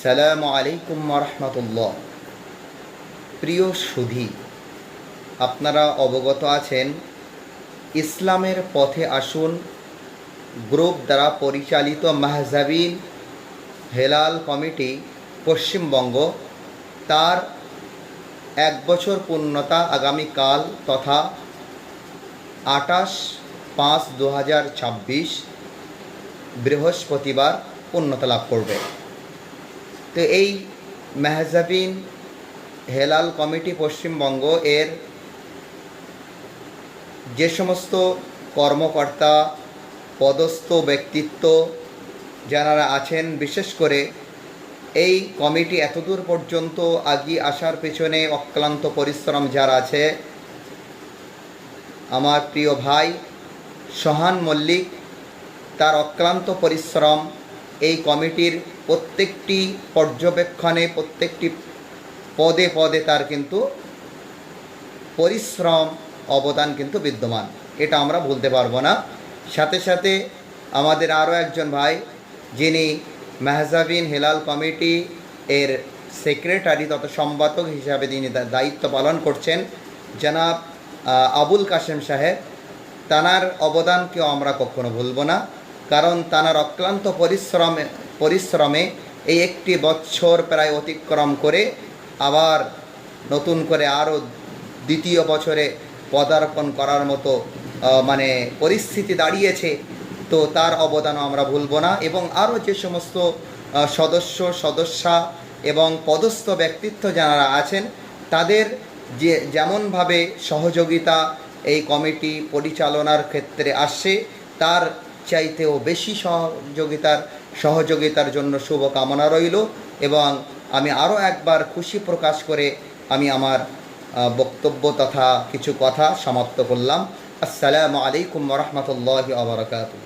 সালামু আলাইকুম রহমতুল্লাহ। প্রিয় সুধী, আপনারা অবগত আছেন ইসলামের পথে আসুন গ্রুপ দ্বারা পরিচালিত মাহজাবিন হেলাল কমিটি পশ্চিমবঙ্গ তার 1 বছর পূর্ণতা আগামীকাল তথা 28/5/2026 বৃহস্পতিবার পূর্ণতা লাভ করবে। তো এই মাহজাবিন হেলাল কমিটি পশ্চিমবঙ্গ এর যে সমস্ত কর্মকর্তা পদস্থ ব্যক্তিত্ব যারা আছেন, বিশেষ করে এই কমিটি এতদূর পর্যন্ত এগিয়ে আসার পেছনে অক্লান্ত পরিশ্রম যারা আছে, আমার প্রিয় ভাই সোহান মল্লিক, তার অক্লান্ত পরিশ্রম এই কমিটির প্রত্যেকটি পর্যবেক্ষণে প্রত্যেকটি পদে পদে তার কিন্তু পরিশ্রম অবদান কিন্তু বিদ্যমান, এটা আমরা ভুলতে পারবো না। সাথে সাথে আমাদের আরও একজন ভাই যিনি মাহজাবিন হেলাল কমিটি এর সেক্রেটারি তথা সম্পাদক হিসাবে তিনি দায়িত্ব পালন করছেন, জনাব আবুল কাশেম সাহেব, তানার অবদানকেও আমরা কখনো ভুলব না। কারণ তানার অক্লান্ত পরিশ্রমে এই 1 বছর প্রায় অতিক্রম করে আবার নতুন করে আরও 2য় বছরে পদার্পণ করার মতো পরিস্থিতি দাঁড়িয়েছে। তো তার অবদানও আমরা ভুলব না। এবং আরও যে সমস্ত সদস্যা এবং পদস্থ ব্যক্তিত্ব যারা আছেন, তাদের যেমনভাবে সহযোগিতা এই কমিটি পরিচালনার ক্ষেত্রে আসছে, তার চাইতেও বেশি সহযোগিতার জন্য শুভকামনা রইল। এবং আমি আরও একবার খুশি প্রকাশ করে আমি আমার বক্তব্য তথা কিছু কথা সমাপ্ত করলাম। আসসালামু আলাইকুম রহমতুল্লাহি ওয়া বারাকাতুহু।